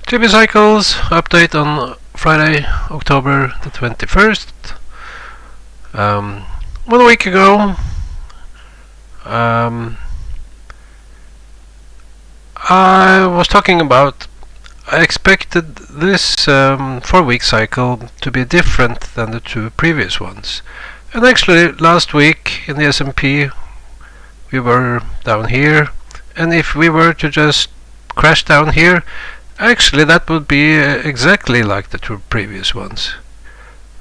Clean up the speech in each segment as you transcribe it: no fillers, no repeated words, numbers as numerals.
GB Cycles update on Friday, October the 21st. 1 week ago, I was talking about I expected this 4-week cycle to be different than the two previous ones. And actually last week in the S&P we were down here, and if we were to just crash down here, actually that would be exactly like the two previous ones.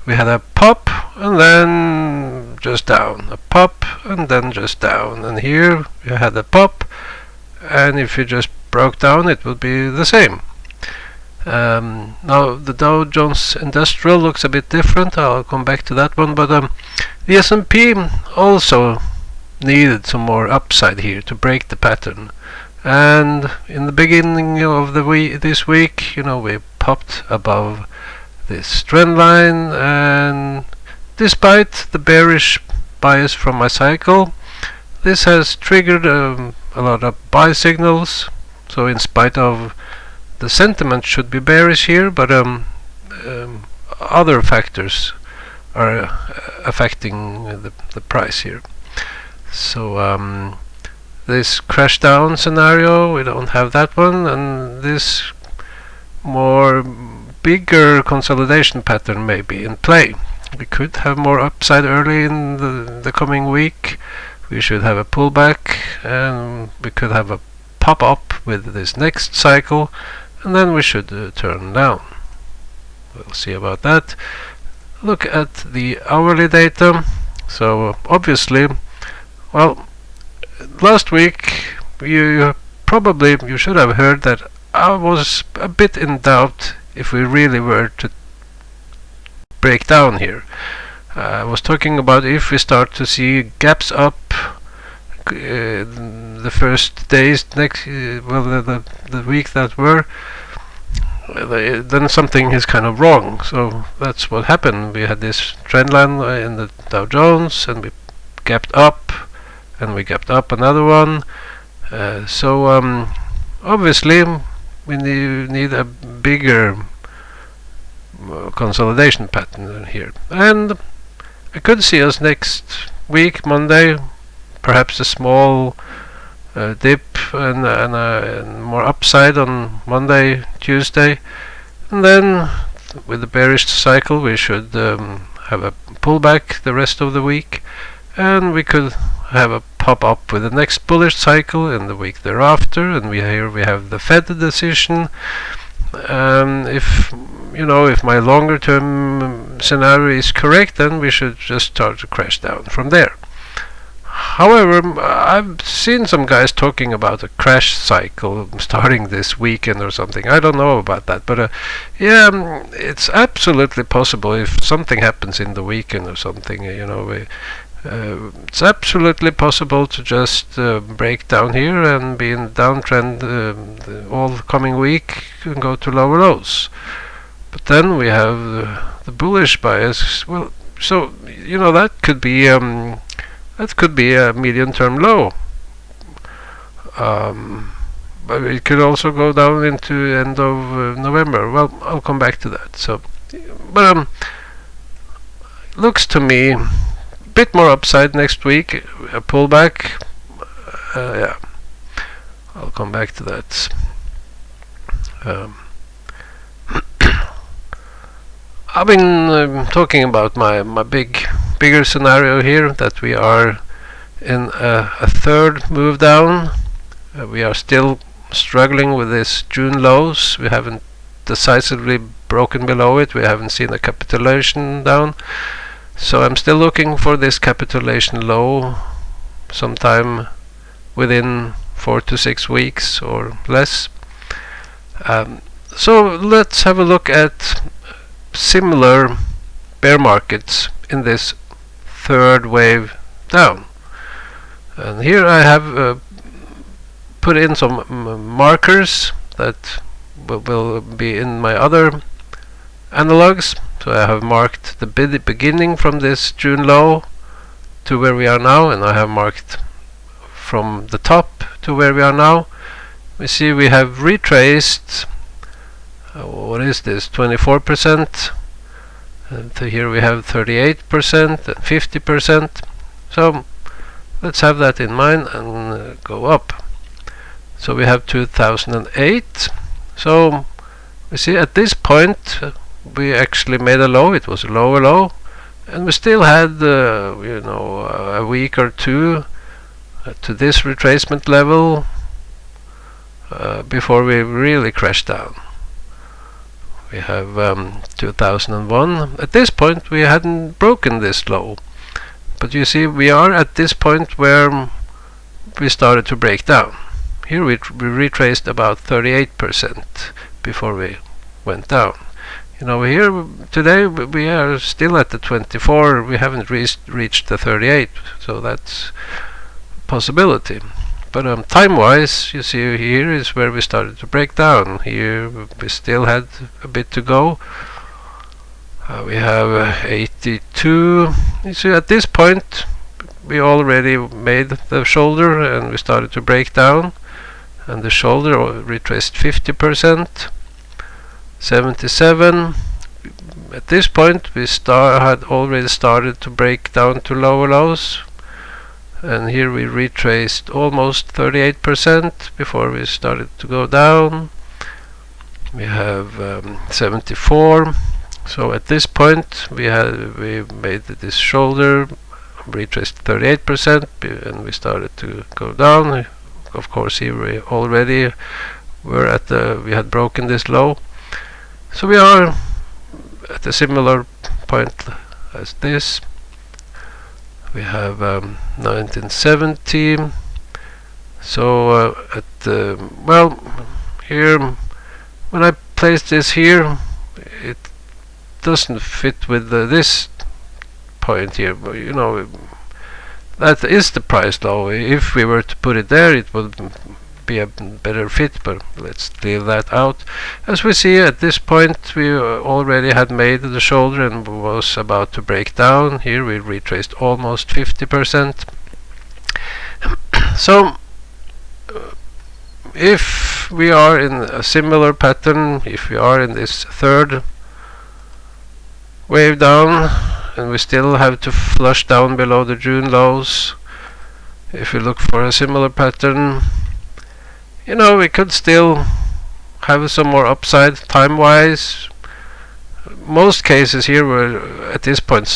We had a pop and then just down, a pop and then just down, and here we had a pop, and if you just broke down it would be the same. Now the Dow Jones Industrial looks a bit different. I'll come back to that one, but the S&P also needed some more upside here to break the pattern. And in the beginning of the this week, we popped above this trend line, and despite the bearish bias from my cycle, this has triggered a lot of buy signals. So in spite of the sentiment should be bearish here, but other factors are affecting the price here. So this crash down scenario, we don't have that one, and this more bigger consolidation pattern may be in play. We could have more upside early in the coming week. We should have a pullback, and we could have a pop up with this next cycle, and then we should turn down. We'll see about that. Look at the hourly data. So obviously, well, last week you should have heard that I was a bit in doubt if we really were to break down here. I was talking about if we start to see gaps up the first days next, the week that were, then something is kind of wrong. So that's what happened. We had this trend line in the Dow Jones, and we gapped up, and we gapped up another one. So obviously we need a bigger consolidation pattern here, and I could see us next week, Monday, perhaps a small dip and more upside on Monday, Tuesday, and then with the bearish cycle we should have a pullback the rest of the week, and we could have a pop up with the next bullish cycle in the week thereafter. And we have the Fed decision. If my longer term scenario is correct, then we should just start to crash down from there. However, I've seen some guys talking about a crash cycle starting this weekend or something. I don't know about that, but yeah, it's absolutely possible if something happens in the weekend or something. It's absolutely possible to just break down here and be in downtrend all coming week and go to lower lows. But then we have the bullish bias. Well, so that could be a medium-term low. But it could also go down into end of November. Well, I'll come back to that. So, but looks to me bit more upside next week, a pullback. Yeah, I'll come back to that. I've been talking about my bigger scenario here, that we are in a third move down. We are still struggling with this June lows. We haven't decisively broken below it. We haven't seen a capitulation down. So I'm still looking for this capitulation low sometime within 4 to 6 weeks or less. So let's have a look at similar bear markets in this third wave down. And here I have put in some markers that will be in my other analogs. So I have marked the beginning from this June low to where we are now, and I have marked from the top to where we are now. We see we have retraced what is this, 24%, and here we have 38% and 50%. So let's have that in mind and go up. So we have 2008. So we see at this point we actually made a low. It was a lower low, and we still had a week or two to this retracement level before we really crashed down. We have 2001. At this point we hadn't broken this low, but you see we are at this point where we started to break down. Here we retraced about 38% before we went down. Here today we are still at the 24. We haven't reached the 38, so that's a possibility. But time-wise, you see here is where we started to break down. Here we still had a bit to go. We have 82. You see at this point we already made the shoulder and we started to break down, and the shoulder retraced 50%. 77. At this point we had already started to break down to lower lows, and here we retraced almost 38% before we started to go down. We have 74. So at this point we made this shoulder, retraced 38%, and we started to go down. Of course here we already were we had broken this low. So we are at a similar point as this. We have 1970. So here when I place this here, it doesn't fit with this point here. But that is the price low. If we were to put it there, it would be a better fit, but let's leave that out. As we see at this point, we already had made the shoulder and was about to break down. Here we retraced almost 50%. So if we are in a similar pattern, if we are in this third wave down and we still have to flush down below the June lows, if we look for a similar pattern, we could still have some more upside time-wise. Most cases here were at this point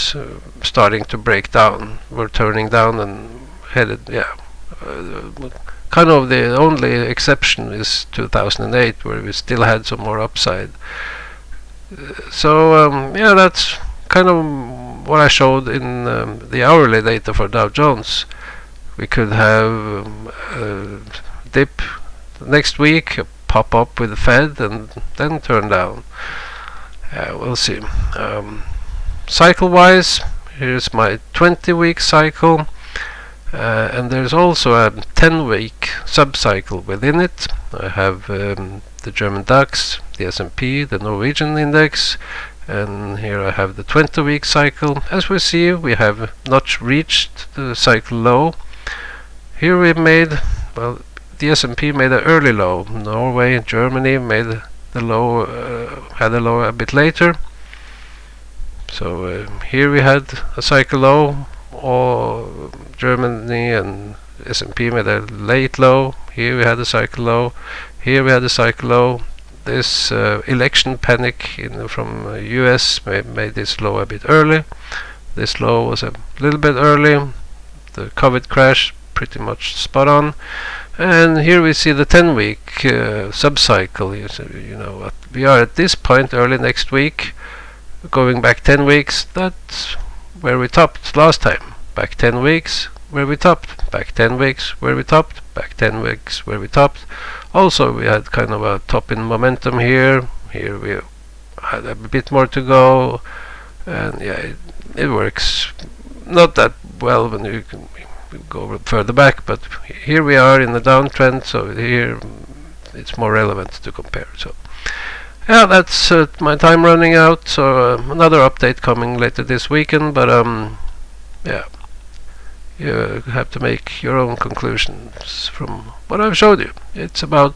starting to break down. We're turning down and headed, kind of the only exception is 2008, where we still had some more upside. So that's kind of what I showed in the hourly data for Dow Jones. We could have a dip next week, pop up with the Fed, and then turn down. We'll see. Cycle-wise, here's my 20-week cycle, and there's also a 10-week sub-cycle within it. I have the German DAX, the S&P, the Norwegian index, and here I have the 20-week cycle. As we see, we have not reached the cycle low. Here we made, the S&P made an early low. Norway and Germany made the low, had a low a bit later. So here we had a cycle low. All Germany and S&P made a late low. Here we had a cycle low. Here we had a cycle low. This election panic from US made this low a bit early. This low was a little bit early. The COVID crash pretty much spot on. And here we see the 10-week sub-cycle. We are at this point early next week, going back 10 weeks. That's where we topped last time. Back 10 weeks, where we topped. Back 10 weeks, where we topped. Back 10 weeks, where we topped. Also, we had kind of a top in momentum here. Here we had a bit more to go, and it works not that well when you can go further back, but here we are in the downtrend, so here it's more relevant to compare. So that's my time running out, so another update coming later this weekend, but you have to make your own conclusions from what I've showed you. It's about